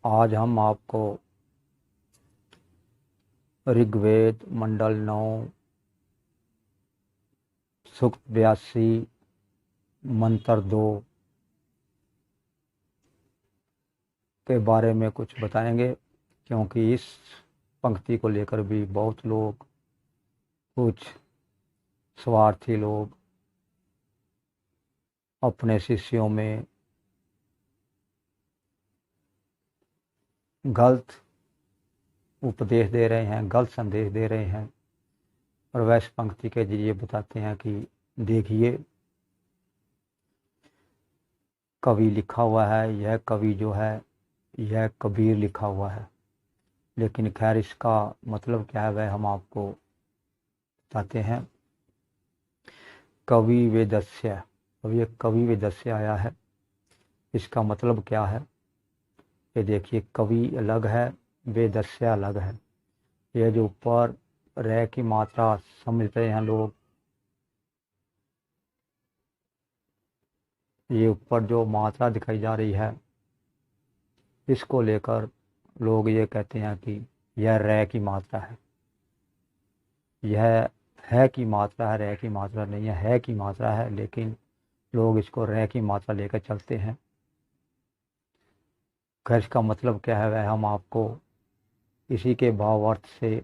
आज हम आपको ऋग्वेद मंडल 9 सूक्त 82 मंत्र 2 के बारे में कुछ बताएंगे, क्योंकि इस पंक्ति को लेकर भी बहुत लोग, कुछ स्वार्थी लोग अपने शिष्यों में गलत उपदेश दे रहे हैं, गलत संदेश दे रहे हैं और वैसे पंक्ति के जरिए बताते हैं कि देखिए कवि लिखा हुआ है, यह कवि जो है यह कबीर लिखा हुआ है। लेकिन खैर इसका मतलब क्या है वह हम आपको बताते हैं। कवि वेदस्य, अब ये कवि वेदस्य आया है, इसका मतलब क्या है? ये देखिए कवि अलग है, वेदस्य अलग है। ये जो ऊपर रह की मात्रा समझते हैं लोग, ये ऊपर जो मात्रा दिखाई जा रही है इसको लेकर लोग ये कहते हैं कि यह रह की मात्रा है, यह है की मात्रा है, रह की मात्रा नहीं है की मात्रा है। लेकिन लोग इसको रह की मात्रा लेकर चलते हैं। खैर इसका मतलब क्या है वह हम आपको इसी के भावार्थ से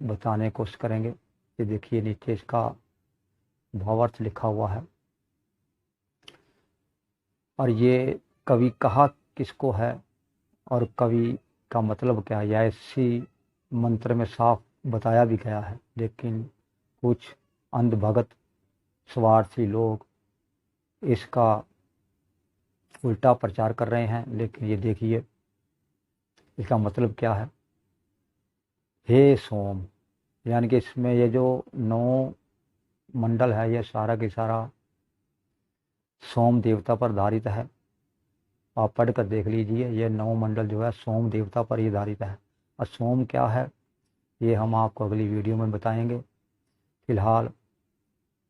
बताने की कोशिश करेंगे। ये देखिए नीचे इसका भावार्थ लिखा हुआ है। और ये कवि कहा किसको है और कवि का मतलब क्या है, यह इसी मंत्र में साफ बताया भी गया है। लेकिन कुछ अंधभगत स्वार्थी लोग इसका उल्टा प्रचार कर रहे हैं। लेकिन ये देखिए इसका मतलब क्या है। हे सोम, यानी कि इसमें ये जो 9 मंडल है ये सारा के सारा सोम देवता पर आधारित है। आप पढ़ कर देख लीजिए, ये 9 मंडल जो है सोम देवता पर ही आधारित है। और सोम क्या है ये हम आपको अगली वीडियो में बताएंगे। फिलहाल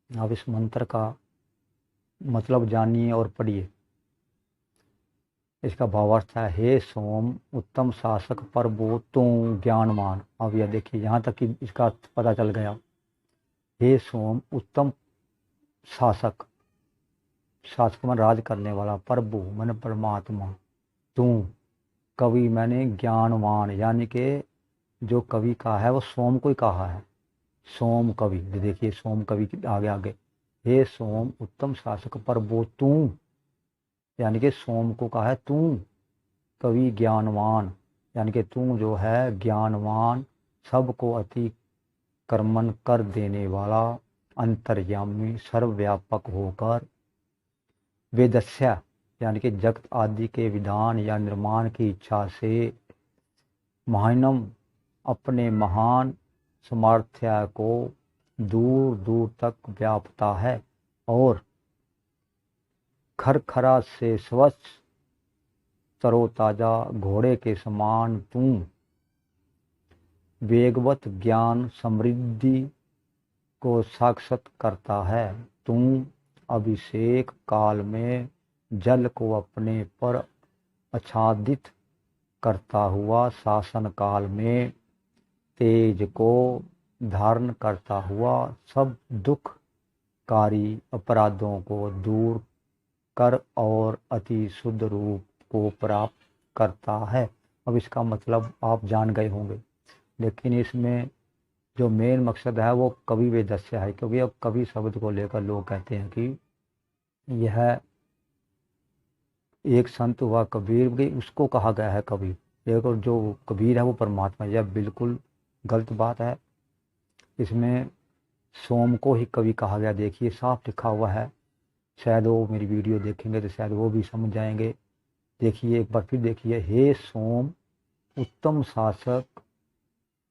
आप इस मंत्र का मतलब जानिए और पढ़िए। इसका भावार्थ है, हे सोम उत्तम शासक प्रभु तू ज्ञानवान। अब यह देखिए यहाँ तक कि इसका अर्थ पता चल गया। हे सोम उत्तम शासक, शासक मन राज करने वाला, प्रभु मन परमात्मा, तू कवि मैंने ज्ञानवान, यानी कि जो कवि का है वो सोम को ही कहा है। सोम कवि, देखिए सोम कवि आगे आगे, हे सोम उत्तम शासक प्रभु तू, यानी कि सोम को कहा है तू कवि ज्ञानवान, यानी कि तू जो है ज्ञानवान, सबको अतिक्रमण कर देने वाला, अंतर्यामी सर्वव्यापक होकर, वेदस्य यानी कि जगत आदि के विधान या निर्माण की इच्छा से, महानम अपने महान सामर्थ्य को दूर दूर तक व्यापता है, और खरखरा से स्वच्छ तरोताजा घोड़े के समान तू वेगवत ज्ञान समृद्धि को साक्षात करता है। तू अभिषेक काल में जल को अपने पर आच्छादित करता हुआ, शासन काल में तेज को धारण करता हुआ, सब दुखकारी अपराधों को दूर कर और अति शुद्ध रूप को प्राप्त करता है। अब इसका मतलब आप जान गए होंगे, लेकिन इसमें जो मेन मकसद है वो कवि वेदस्य है। क्योंकि अब कवि शब्द को लेकर लोग कहते हैं कि यह एक संत हुआ कबीर, भी उसको कहा गया है कवि, लेकिन जो कबीर है वो परमात्मा। यह बिल्कुल गलत बात है। इसमें सोम को ही कवि कहा गया, देखिए साफ लिखा हुआ है। शायद वो मेरी वीडियो देखेंगे तो शायद वो भी समझ जाएंगे। देखिए एक बार फिर देखिए, हे सोम उत्तम शासक,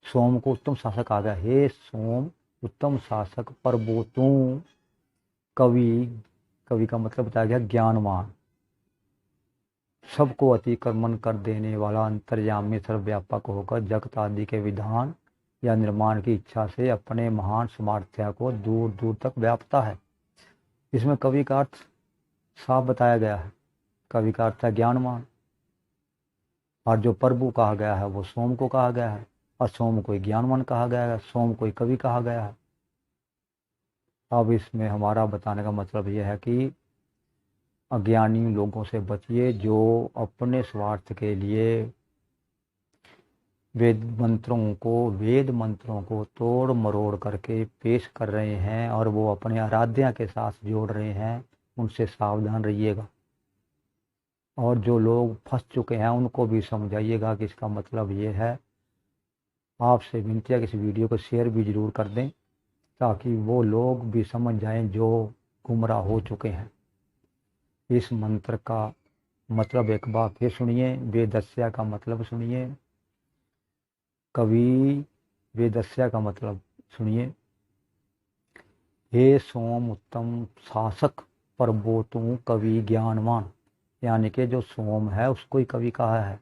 सोम को उत्तम शासक आ गया। हे सोम उत्तम शासक प्रभु तू कवि, कवि का मतलब बताया गया ज्ञानवान, सबको अतिक्रमण कर देने वाला, अंतर्यामी सर्वव्यापक होकर जगत आदि के विधान या निर्माण की इच्छा से अपने महान सामर्थ्य को दूर दूर तक व्यापता है। इसमें कवि का अर्थ साफ बताया गया है। कवि का अर्थ है ज्ञानवान। और जो प्रभु कहा गया है वो सोम को कहा गया है, और सोम कोई ज्ञानवान कहा गया है, सोम कोई कवि कहा गया है। अब इसमें हमारा बताने का मतलब यह है कि अज्ञानी लोगों से बचिए, जो अपने स्वार्थ के लिए वेद मंत्रों को तोड़ मरोड़ करके पेश कर रहे हैं और वो अपने आराध्या के साथ जोड़ रहे हैं। उनसे सावधान रहिएगा। और जो लोग फंस चुके हैं उनको भी समझाइएगा कि इसका मतलब ये है। आपसे विनती है कि इस वीडियो को शेयर भी जरूर कर दें, ताकि वो लोग भी समझ जाएं जो गुमराह हो चुके हैं। इस मंत्र का मतलब एक बार फिर सुनिए, वेदस्या का मतलब सुनिए, कवि वेदस्या का मतलब सुनिए। हे सोम उत्तम शासक प्रभो तू कवि ज्ञानवान, यानी कि जो सोम है उसको ही कवि कहा है।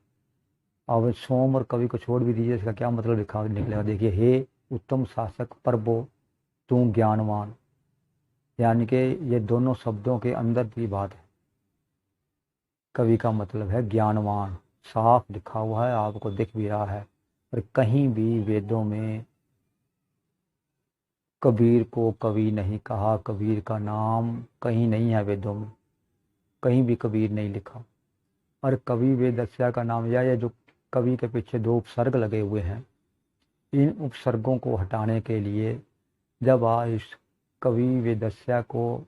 अब सोम और कवि को छोड़ भी दीजिए, इसका क्या मतलब लिखा निकलेगा। देखिए, हे उत्तम शासक प्रभो तू ज्ञानवान, यानी कि ये दोनों शब्दों के अंदर की बात है। कवि का मतलब है ज्ञानवान, साफ लिखा हुआ है, आपको दिख भी रहा है। और कहीं भी वेदों में कबीर को कवि नहीं कहा, कबीर का नाम कहीं नहीं है वेदों में, कहीं भी कबीर नहीं लिखा। और कवि वेदस्या का नाम यह है, जो कवि के पीछे दो उपसर्ग लगे हुए हैं, इन उपसर्गों को हटाने के लिए जब आप इस कवि वेदस्या को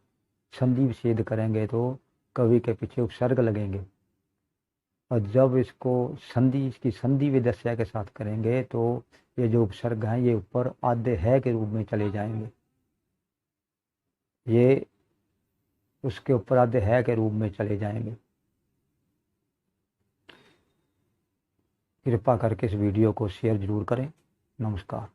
संधि विच्छेद करेंगे तो कवि के पीछे उपसर्ग लगेंगे, और जब इसकी संधि वेदस्या के साथ करेंगे तो ये जो उपसर्ग हैं ये ऊपर आधे है के रूप में चले जाएंगे। ये उसके ऊपर आधे है के रूप में चले जाएंगे। कृपा करके इस वीडियो को शेयर जरूर करें। नमस्कार।